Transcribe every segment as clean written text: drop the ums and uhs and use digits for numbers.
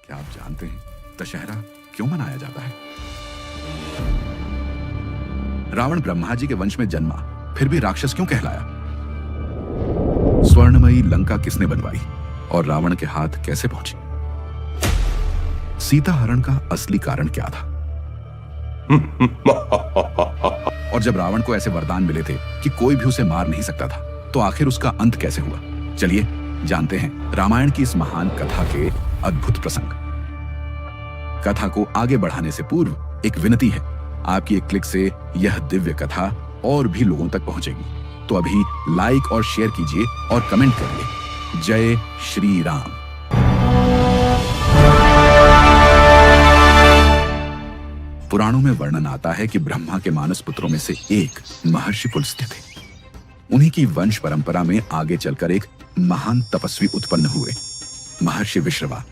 क्या आप जानते हैं दशहरा क्यों मनाया जाता है? रावण ब्रह्मा जी के वंश में जन्मा, फिर भी राक्षस क्यों कहलाया? स्वर्णमयी लंका किसने बनवाई और रावण के हाथ कैसे पहुंची? सीता हरण का असली कारण क्या था? और जब रावण को ऐसे वरदान मिले थे कि कोई भी उसे मार नहीं सकता था, तो आखिर उसका अंत कैसे हुआ? चलिए जानते हैं रामायण की इस महान कथा के अद्भुत प्रसंग। कथा को आगे बढ़ाने से पूर्व एक विनती है, आपकी एक क्लिक से यह दिव्य कथा और भी लोगों तक पहुंचेगी। तो अभी लाइक और शेयर कीजिए और कमेंट करिए। जय श्री राम। पुराणों में वर्णन आता है कि ब्रह्मा के मानस पुत्रों में से एक महर्षि पुलस्त्य थे। उन्हीं की वंश परंपरा में आगे चलकर एक महान तपस्वी उत्पन्न हुए, महर्षि विश्रवा।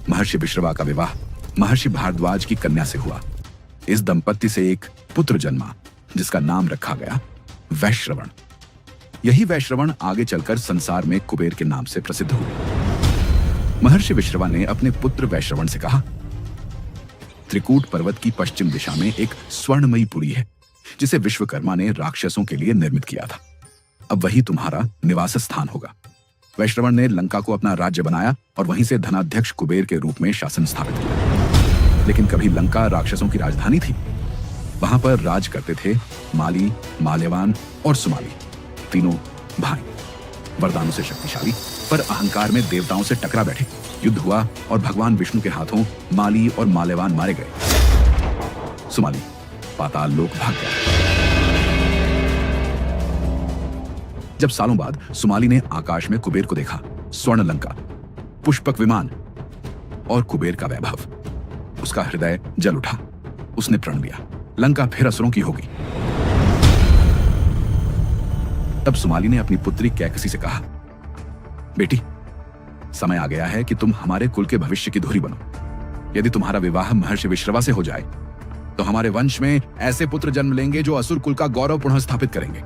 महर्षि विश्रवा का विवाह महर्षि भारद्वाज की कन्या से हुआ। इस दंपत्ति से एक पुत्र जन्मा जिसका नाम रखा गया वैश्रवण। यही वैश्रवण आगे चलकर संसार में कुबेर के नाम से प्रसिद्ध हुए। महर्षि विश्रवा ने अपने पुत्र वैश्रवण से कहा, त्रिकूट पर्वत की पश्चिम दिशा में एक स्वर्णमयी पुरी है जिसे विश्वकर्मा ने राक्षसों के लिए निर्मित किया था। अब वही तुम्हारा निवास स्थान होगा। वैश्रवण ने लंका को अपना राज्य बनाया और वहीं से धनाध्यक्ष कुबेर के रूप में शासन स्थापित किया। लेकिन कभी लंका राक्षसों की राजधानी थी। वहां पर राज करते थे माली, माल्यवान और सुमाली, तीनों भाई। वरदानों से शक्तिशाली, पर अहंकार में देवताओं से टकरा बैठे। युद्ध हुआ और भगवान विष्णु के हाथों माली और माल्यवान मारे गए। सुमाली पाताल लोक भाग गया। जब सालों बाद सुमाली ने आकाश में कुबेर को देखा, स्वर्ण लंका, पुष्पक विमान और कुबेर का वैभव, उसका हृदय जल उठा। उसने प्रण लिया, लंका फिर असुरों की होगी। तब सुमाली ने अपनी पुत्री कैकसी से कहा, बेटी, समय आ गया है कि तुम हमारे कुल के भविष्य की धुरी बनो। यदि तुम्हारा विवाह महर्षि विश्रवा से हो जाए तो हमारे वंश में ऐसे पुत्र जन्म लेंगे जो असुर कुल का गौरव पुनः स्थापित करेंगे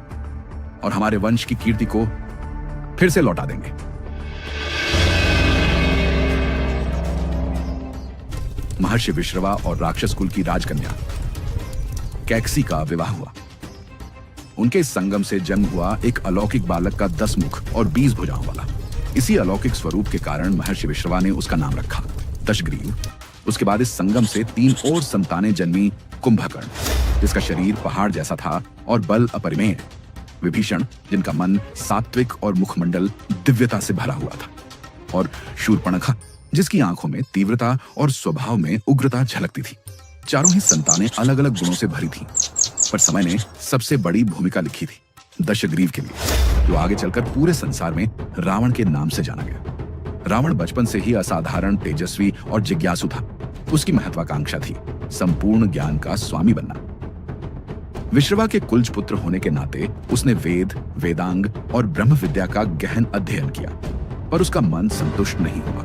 और हमारे वंश की कीर्ति को फिर से लौटा देंगे। महर्षि विश्रवा और राक्षस कुल की राजकन्या कैकसी का विवाह हुआ। उनके संगम से जन्म हुआ एक अलौकिक बालक का 10 मुख और 20 भुजाओं वाला। इसी अलौकिक स्वरूप के कारण महर्षि विश्रवा ने उसका नाम रखा दशग्रीव। उसके बाद इस संगम से 3 और संतानें जन्मी, कुंभकर्ण जिसका शरीर पहाड़ जैसा था और बल अपरिमेय, विभीषण जिनका मन सात्विक और मुखमंडल दिव्यता से भरा हुआ था, और शूर्पणखा जिसकी आंखों में तीव्रता और स्वभाव में उग्रता झलकती थी। चारों ही संतानें अलग अलग गुणों से भरी थीं, पर समय ने सबसे बड़ी भूमिका लिखी थी दशग्रीव के लिए, जो आगे चलकर पूरे संसार में रावण के नाम से जाना गया। रावण बचपन से ही असाधारण, तेजस्वी और जिज्ञासु था। उसकी महत्वाकांक्षा थी संपूर्ण ज्ञान का स्वामी बनना। विश्रवा के कुलज पुत्र होने के नाते उसने वेद, वेदांग और ब्रह्म विद्या का गहन अध्ययन किया, पर उसका मन संतुष्ट नहीं हुआ।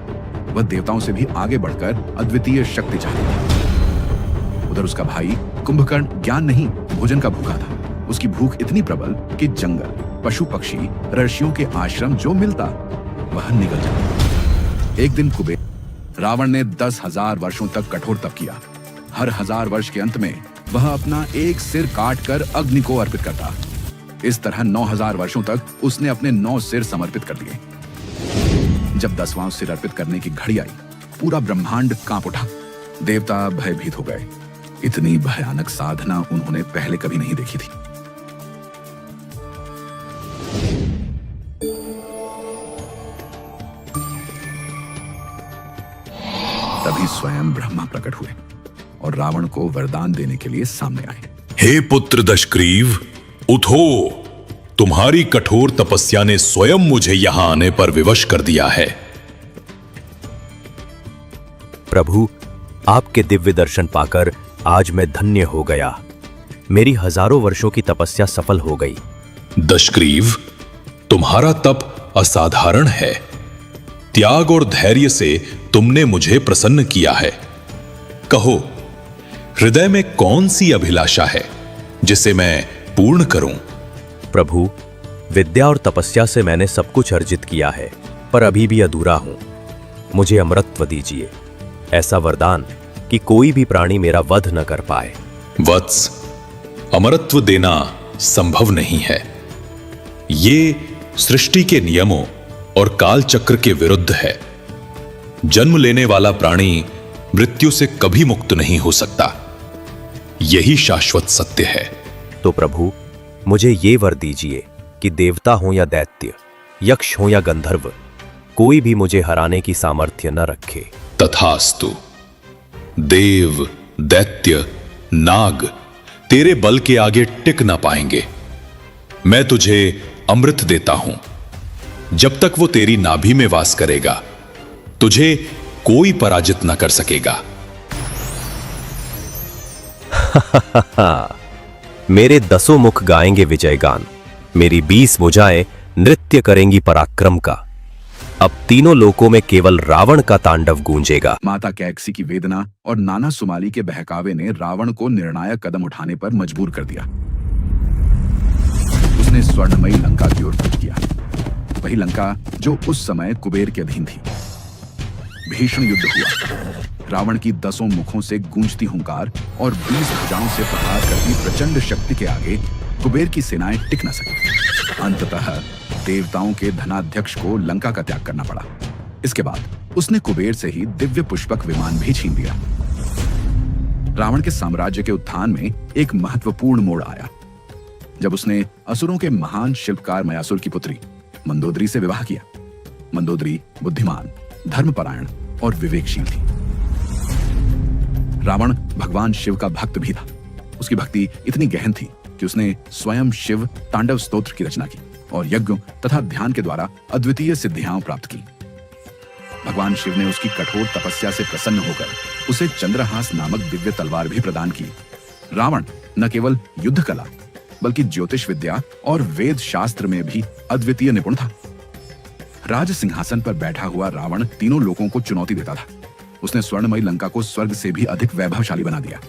वह देवताओं से भी आगे बढ़कर अद्वितीय शक्ति चाहता था। उधर उसका भाई कुंभकर्ण ज्ञान नहीं, भोजन का भूखा था। उसकी भूख इतनी प्रबल कि जंगल, पशु पक्षी, ऋषियों के आश्रम जो मिलता वह निगल जाता। एक दिन कुबेर, रावण ने 10,000 वर्षों तक कठोर तप किया। हर 1000 वर्ष के अंत में वह अपना एक सिर काटकर अग्नि को अर्पित करता। इस तरह 9,000 वर्षों तक उसने अपने 9 सिर समर्पित कर दिए। जब 10वां सिर अर्पित करने की घड़ी आई, पूरा ब्रह्मांड कांप उठा। देवता भयभीत हो गए। इतनी भयानक साधना उन्होंने पहले कभी नहीं देखी थी। तभी स्वयं ब्रह्मा प्रकट हुए और रावण को वरदान देने के लिए सामने आए। हे पुत्र दशग्रीव, उठो, तुम्हारी कठोर तपस्या ने स्वयं मुझे यहां आने पर विवश कर दिया है। प्रभु, आपके दिव्य दर्शन पाकर आज मैं धन्य हो गया। मेरी हजारों वर्षों की तपस्या सफल हो गई। दशग्रीव, तुम्हारा तप असाधारण है। त्याग और धैर्य से तुमने मुझे प्रसन्न किया है। कहो, हृदय में कौन सी अभिलाषा है जिसे मैं पूर्ण करूं? प्रभु, विद्या और तपस्या से मैंने सब कुछ अर्जित किया है, पर अभी भी अधूरा हूं। मुझे अमरत्व दीजिए। ऐसा वरदान कि कोई भी प्राणी मेरा वध न कर पाए। वत्स, अमरत्व देना संभव नहीं है। ये सृष्टि के नियमों और काल चक्र के विरुद्ध है। जन्म लेने वाला प्राणी मृत्यु से कभी मुक्त नहीं हो सकता। यही शाश्वत सत्य है। तो प्रभु, मुझे ये वर दीजिए कि देवता हो या दैत्य, यक्ष हो या गंधर्व, कोई भी मुझे हराने की सामर्थ्य न रखे। तथास्तु। देव, दैत्य, नाग तेरे बल के आगे टिक ना पाएंगे। मैं तुझे अमृत देता हूं। जब तक वो तेरी नाभि में वास करेगा, तुझे कोई पराजित न कर सकेगा। मेरे 10 मुख गाएंगे विजय गान, मेरी 20 भुजाएं नृत्य करेंगी पराक्रम का। अब तीनों लोकों में केवल रावण का तांडव गूंजेगा। माता कैकसी की वेदना और नाना सुमाली के बहकावे ने रावण को निर्णायक कदम उठाने पर मजबूर कर दिया। उसने स्वर्णमयी लंका की ओर कूच किया, वही लंका जो उस समय कुबेर के अधीन थी। भीषण युद्ध हुआ। रावण की 10 मुखों से गूंजती हुंकार और 20 भुजाओं से प्रहार करती प्रचंड शक्ति के आगे कुबेर की सेनाएं टिक न सकी। अंततः देवताओं के धनाध्यक्ष को लंका का त्याग करना पड़ा। इसके बाद उसने कुबेर से ही दिव्य पुष्पक विमान भी छीन लिया। रावण के साम्राज्य के उत्थान में एक महत्वपूर्ण मोड़ आया जब उसने असुरों के महान शिल्पकार मयासुर की पुत्री मंदोदरी से विवाह किया। मंदोदरी बुद्धिमान, धर्मपरायण और विवेकशील थी। रावण भगवान शिव का भक्त भी था। उसकी भक्ति इतनी गहन थी कि उसने स्वयं शिव तांडव स्तोत्र की रचना की और यज्ञों तथा ध्यान के द्वारा अद्वितीय सिद्धियां प्राप्त की। भगवान शिव ने उसकी कठोर तपस्या से प्रसन्न होकर उसे चंद्रहास नामक दिव्य तलवार भी प्रदान की। रावण न केवल युद्ध कला बल्कि ज्योतिष विद्या और वेद शास्त्र में भी अद्वितीय निपुण था। राज सिंहासन पर बैठा हुआ रावण तीनों लोगों को चुनौती देता था। उसने स्वर्णमयी लंका को स्वर्ग से भी अधिक वैभवशाली बना दिया।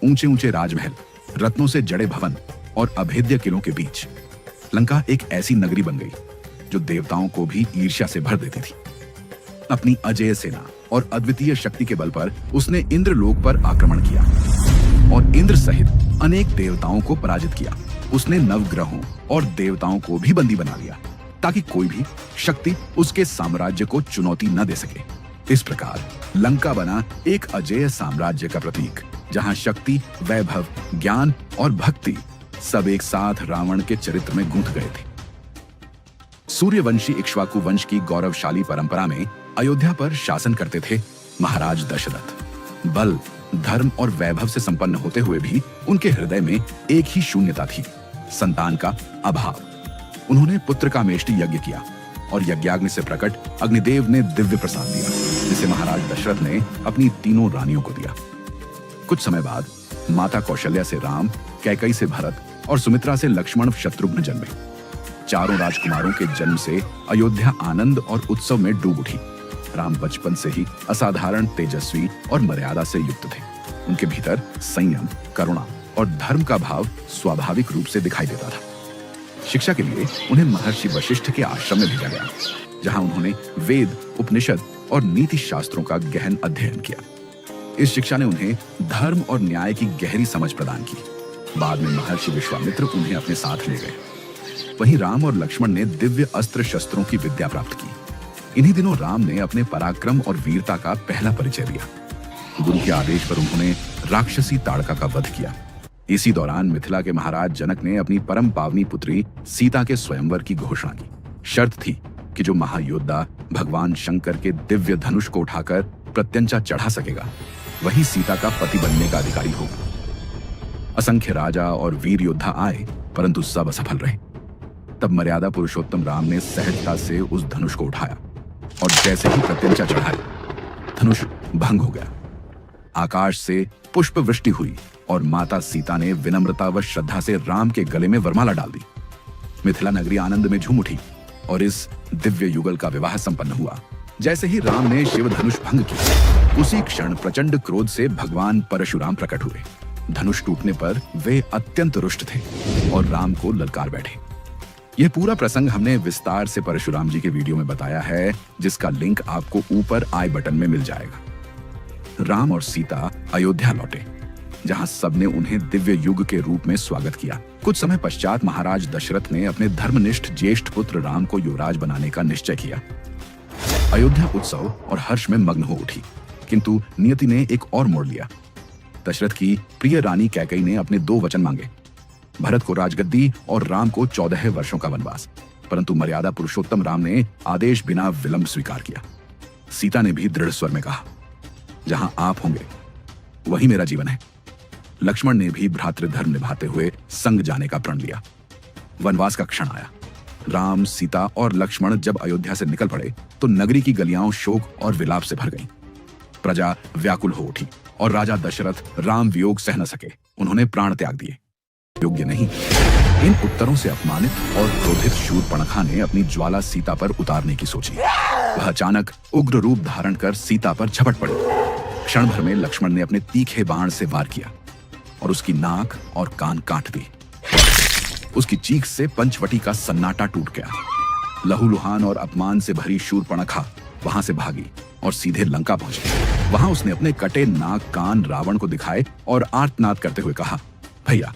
ऊंचे ऊंचे राजमहल, रत्नों से जड़े भवन और अभेद्य किलों के बीच लंका एक ऐसी नगरी बन गई जो देवताओं को भी ईर्ष्या से भर देती थी। अपनी अजेय सेना और अद्वितीय शक्ति के बल पर उसने इंद्रलोक पर आक्रमण किया और इंद्र सहित अनेक देवताओं को पराजित किया। उसने नवग्रहों और देवताओं को भी बंदी बना लिया ताकि कोई भी शक्ति उसके साम्राज्य को चुनौती न दे सके। इस प्रकार लंका बना एक अजेय साम्राज्य का प्रतीक, जहां शक्ति, वैभव, ज्ञान और भक्ति सब एक साथ रावण के चरित्र में गूंथ गए थे। सूर्यवंशी इक्ष्वाकु वंश की गौरवशाली परंपरा में अयोध्या पर शासन करते थे महाराज दशरथ। बल, धर्म और वैभव से संपन्न होते हुए भी उनके हृदय में एक ही शून्यता थी, संतान का अभाव। उन्होंने पुत्र का मेष्टि यज्ञ किया और यज्ञाग्नि से प्रकट अग्निदेव ने दिव्य प्रसाद दिया, जिसे महाराज दशरथ ने अपनी तीनों रानियों को दिया। कुछ समय बाद माता कौशल्या से राम, कैकई से भरत और सुमित्रा से लक्ष्मण शत्रुघ्न जन्मे। चारों राजकुमारों के जन्म से अयोध्या आनंद और उत्सव में डूब उठी। राम बचपन से ही असाधारण तेजस्वी और मर्यादा से युक्त थे। उनके भीतर संयम, करुणा और धर्म का भाव स्वाभाविक रूप से दिखाई देता था। शिक्षा के लिए उन्हें महर्षि वशिष्ठ के आश्रम में भेजा गया, जहां उन्होंने वेद, उपनिषद और नीति शास्त्रों का गहन अध्ययन किया। इस शिक्षा ने उन्हें धर्म और न्याय की गहरी समझ प्रदान की। बाद में महर्षि विश्वामित्र उन्हें अपने साथ ले गए। वहीं राम और लक्ष्मण ने दिव्य अस्त्र शस्त्रों की विद्या प्राप्त की। इन्हीं दिनों राम ने अपने पराक्रम और वीरता का पहला परिचय दिया। गुरु के आदेश पर उन्होंने राक्षसी ताड़का का वध किया। इसी दौरान मिथिला के महाराज जनक ने अपनी परम पावनी पुत्री सीता के स्वयंवर की घोषणा की। शर्त थी कि जो महायोद्धा भगवान शंकर के दिव्य धनुष को उठाकर प्रत्यंचा चढ़ा सकेगा, वही सीता का पति बनने का अधिकारी होगा। असंख्य राजा और वीर योद्धा आए, परंतु सब असफल रहे। तब मर्यादा पुरुषोत्तम राम ने सहजता से उस धनुष को उठाया और जैसे ही प्रत्यंचा चढ़ाई, धनुष भंग हो गया। आकाश से पुष्प वृष्टि हुई और माता सीता ने विनम्रता व श्रद्धा से राम के गले में वरमाला डाल दी। मिथिला नगरी आनंद में झूम उठी और इस दिव्य युगल का विवाह संपन्न हुआ। जैसे ही राम ने शिव धनुष भंग किया, उसी क्षण प्रचंड क्रोध से भगवान परशुराम प्रकट हुए। धनुष टूटने पर वे अत्यंत रुष्ट थे और राम को ललकार बैठे। यह पूरा प्रसंग हमने विस्तार से परशुराम जी के वीडियो में बताया है, जिसका लिंक आपको ऊपर आई बटन में मिल जाएगा। राम और सीता अयोध्या लौटे, जहां सबने उन्हें दिव्य युग के रूप में स्वागत किया। कुछ समय पश्चात महाराज दशरथ ने अपने धर्मनिष्ठ ज्येष्ठ पुत्र राम को युवराज बनाने का निश्चय किया। अयोध्या उत्सव और हर्ष में मग्न हो उठी, किंतु नियति ने एक और मोड़ लिया। दशरथ की प्रिय रानी कैकेयी ने अपने 2 वचन मांगे, भरत को राजगद्दी और राम को 14 वर्षों का वनवास। परंतु मर्यादा पुरुषोत्तम राम ने आदेश बिना विलंब स्वीकार किया। सीता ने भी दृढ़ स्वर में कहा, जहां आप होंगे वही मेरा जीवन है। लक्ष्मण ने भी भ्रातृधर्म निभाते हुए संग जाने का प्रण लिया। वनवास का क्षण आया। राम, सीता और लक्ष्मण जब अयोध्या से निकल पड़े तो नगरी की गलियां शोक और विलाप से भर गईं। प्रजा व्याकुल हो उठी और राजा दशरथ राम वियोग सह न सके। उन्होंने प्राण त्याग दिए। योग्य नहीं। इन उत्तरों से अपमानित और क्रोधित शूरपणखा ने अपनी ज्वाला सीता पर उतारने की सोची। वह अचानक उग्र रूप धारण कर सीता पर झपट पड़ी। क्षण भर में लक्ष्मण ने अपने तीखे बाण से वार किया और उसकी नाक और कान काट दी। उसकी चीख से पंचवटी का सन्नाटा टूट गया। लहूलुहान और अपमान से भरी शूरपणखा वहां से भागी और सीधे लंका पहुंची। वहां उसने अपने कटे नाक कान रावण को दिखाए और आर्तनाद करते हुए कहा, भैया,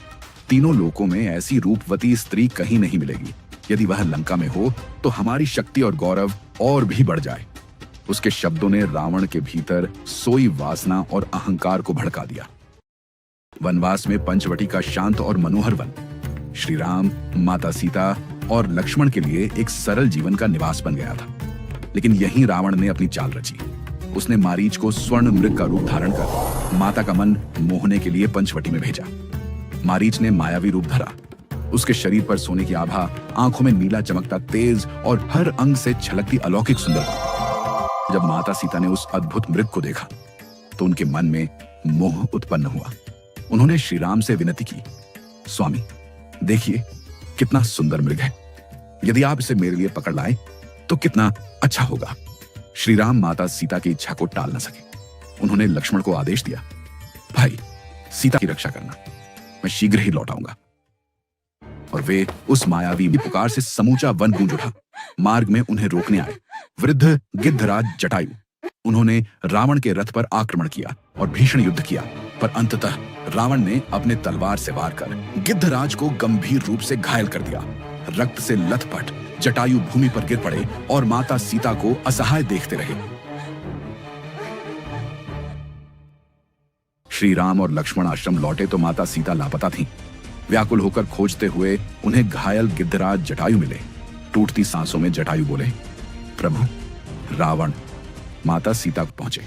तीनों लोकों में ऐसी रूपवती स्त्री कहीं नहीं मिलेगी। यदि वह लंका में हो तो हमारी शक्ति और गौरव और भी बढ़ जाए। उसके शब्दों ने रावण के भीतर सोई वासना और अहंकार को भड़का दिया। वनवास में पंचवटी का शांत और मनोहर वन श्री राम, माता सीता और लक्ष्मण के लिए एक सरल जीवन का निवास बन गया था। लेकिन यहीं रावण ने अपनी चाल रची। उसने मारीच को स्वर्ण मृग का रूप धारण कर माता का मन मोहने के लिए पंचवटी में भेजा। मारीच ने मायावी रूप धरा। उसके शरीर पर सोने की आभा, आंखों में नीला चमकता तेज और हर अंग से छलकती अलौकिक सुंदरता। जब माता सीता ने उस अद्भुत मृग को देखा तो उनके मन में मोह उत्पन्न हुआ। उन्होंने श्री राम से विनती की, स्वामी, देखिए कितना सुंदर मृग है। यदि आप इसे मेरे लिए पकड़ लाए तो कितना अच्छा होगा। श्री राम माता सीता की इच्छा को टाल न सके। उन्होंने लक्ष्मण को आदेश दिया, भाई, सीता की रक्षा करना, मैं शीघ्र ही लौट आऊंगा। और वे उस मायावी पुकार से समूचा वन गूंज उठा। मार्ग में उन्हें रोकने आए वृद्ध गिद्धराज जटायु। उन्होंने रावण के रथ पर आक्रमण किया और भीषण युद्ध किया, पर अंततः रावण ने अपने तलवार से वार कर गिद्धराज को गंभीर रूप से घायल कर दिया। रक्त से लथपथ जटायु भूमि पर गिर पड़े और माता सीता को असहाय देखते रहे। श्री राम और लक्ष्मण आश्रम लौटे तो माता सीता लापता थीं। व्याकुल होकर खोजते हुए उन्हें घायल गिद्धराज जटायु मिले। टूटती सांसों में जटायु बोले, प्रभु, रावण। माता सीता पहुंचे।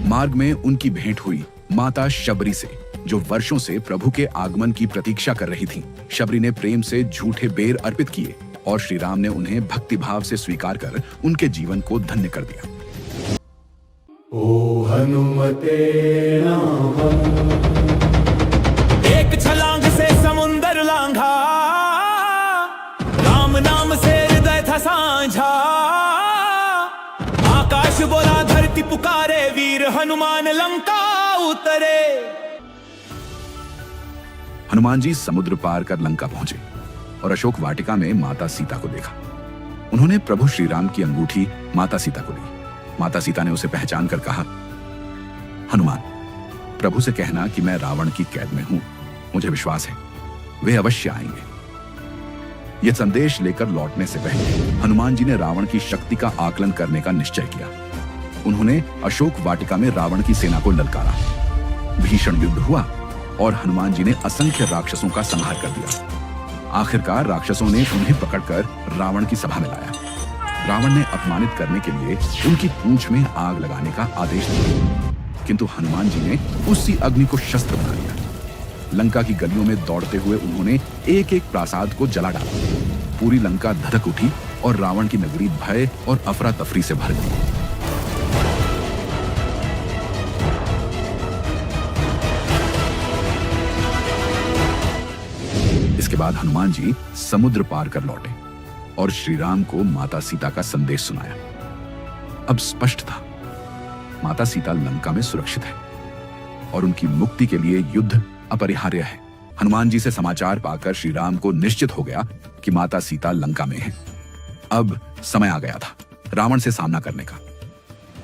मार्ग में उनकी भेंट हुई माता शबरी से, जो वर्षों से प्रभु के आगमन की प्रतीक्षा कर रही थीं। शबरी ने प्रेम से झूठे बेर अर्पित किए और श्री राम ने उन्हें भक्तिभाव से स्वीकार कर उनके जीवन को धन्य कर दिया। ओ हनुमते राम, एक छलांग से समुंदर लांघा, राम नाम से हृदय था साझा। आकाश बोला, धरती पुकारे, वीर हनुमान लंका उतरे। हनुमान जी समुद्र पार कर लंका पहुंचे और अशोक वाटिका में माता सीता को देखा। उन्होंने प्रभु श्री राम की अंगूठी माता सीता को दी। माता सीता ने उसे पहचान कर कहा, हनुमान, प्रभु से कहना कि मैं रावण की कैद में हूं। मुझे विश्वास है वे अवश्य आएंगे। यह संदेश लेकर लौटने से पहले हनुमान जी ने रावण की शक्ति का आकलन करने का निश्चय किया। उन्होंने अशोक वाटिका में रावण की सेना को ललकारा। भीषण युद्ध हुआ और हनुमान जी ने असंख्य राक्षसों का संहार कर दिया। आखिरकार राक्षसों ने उन्हें पकड़कर रावण की सभा में लाया। रावण ने अपमानित करने के लिए उनकी पूंछ में आग लगाने का आदेश दिया, किंतु हनुमान जी ने उसी अग्नि को शस्त्र बना लिया। लंका की गलियों में दौड़ते हुए उन्होंने एक एक प्रासाद को जला डाला। पूरी लंका धधक उठी और रावण की नगरी भय और अफरा तफरी से भर गई। इसके बाद हनुमान जी समुद्र पार कर लौटे और श्री राम को माता सीता का संदेश सुनाया। अब स्पष्ट था, माता सीता लंका में सुरक्षित है और उनकी मुक्ति के लिए युद्ध अपरिहार्य है। हनुमान जी से समाचार पाकर श्री राम को निश्चित हो गया कि माता सीता लंका में है। अब समय आ गया था रावण से सामना करने का।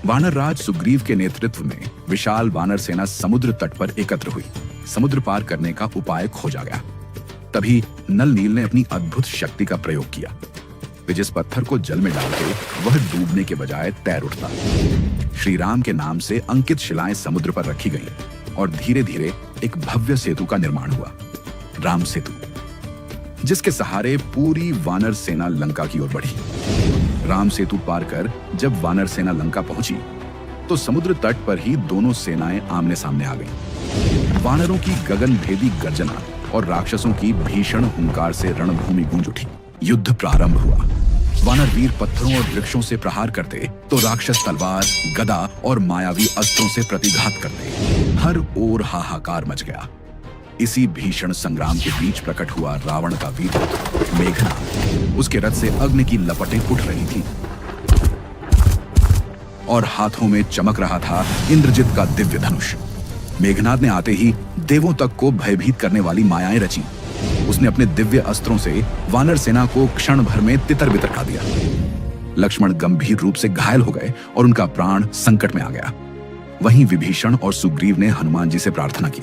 वानर राज सुग्रीव के नेतृत्व में विशाल वानर सेना समुद्र तट पर एकत्र हुई। समुद्र पार करने का उपाय खोजा गया। तभी नल नील ने अपनी अद्भुत शक्ति का प्रयोग किया। वे जिस पत्थर को जल में डालते वह डूबने के बजाय तैर उठता। श्री राम के नाम से अंकित शिलाएं समुद्र पर रखी गईं और धीरे धीरे एक भव्य सेतु का निर्माण हुआ, राम सेतु, जिसके सहारे पूरी वानर सेना लंका की ओर बढ़ी। राम सेतु पार कर जब वानर सेना लंका पहुंची तो समुद्र तट पर ही दोनों सेनाएं आमने सामने आ गईं। वानरों की गगनभेदी गर्जना और राक्षसों की भीषण हुंकार से रणभूमि गूंज उठी। युद्ध प्रारंभ हुआ। वानर वीर पत्थरों और वृक्षों से प्रहार करते तो राक्षस तलवार, गदा और मायावी अस्त्रों से प्रतिघात करते। हर ओर हाहाकार मच गया। इसी भीषण संग्राम के बीच प्रकट हुआ रावण का वीर पुत्र मेघनाद। उसके रथ से अग्नि की लपटें उठ रही थीं और हाथों में चमक रहा था इंद्रजित का दिव्य धनुष। मेघनाद ने आते ही देवों तक को भयभीत करने वाली मायाएं रची। उसने अपने दिव्य अस्त्रों से वानर सेना को क्षण भर में तितर-बितर कर दिया। लक्ष्मण गंभीर रूप से घायल हो गए और उनका प्राण संकट में आ गया। वहीं विभीषण और सुग्रीव ने हनुमान जी से प्रार्थना की।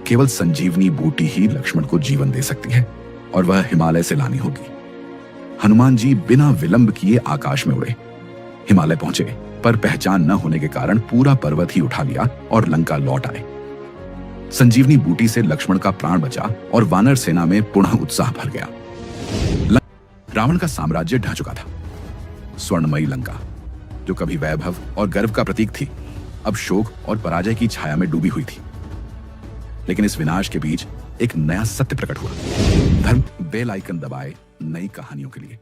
केवल संजीवनी बूटी ही लक्ष्मण को जीवन दे सकती है और वह हिमालय से लानी होगी। हनुमान जी बिना विलंब किए आकाश में उड़े। हिमालय पहुंचे पर पहचान न होने के कारण पूरा पर्वत ही उठा लिया और लंका लौट आए। संजीवनी बूटी से लक्ष्मण का प्राण बचा और वानर सेना में पुनः उत्साह भर गया। रावण का साम्राज्य ढह चुका था। स्वर्णमयी लंका, जो कभी वैभव और गर्व का प्रतीक थी, अब शोक और पराजय की छाया में डूबी हुई थी। लेकिन इस विनाश के बीच एक नया सत्य प्रकट हुआ। धर्म बेल आइकन दबाए नई कहानियों के लिए।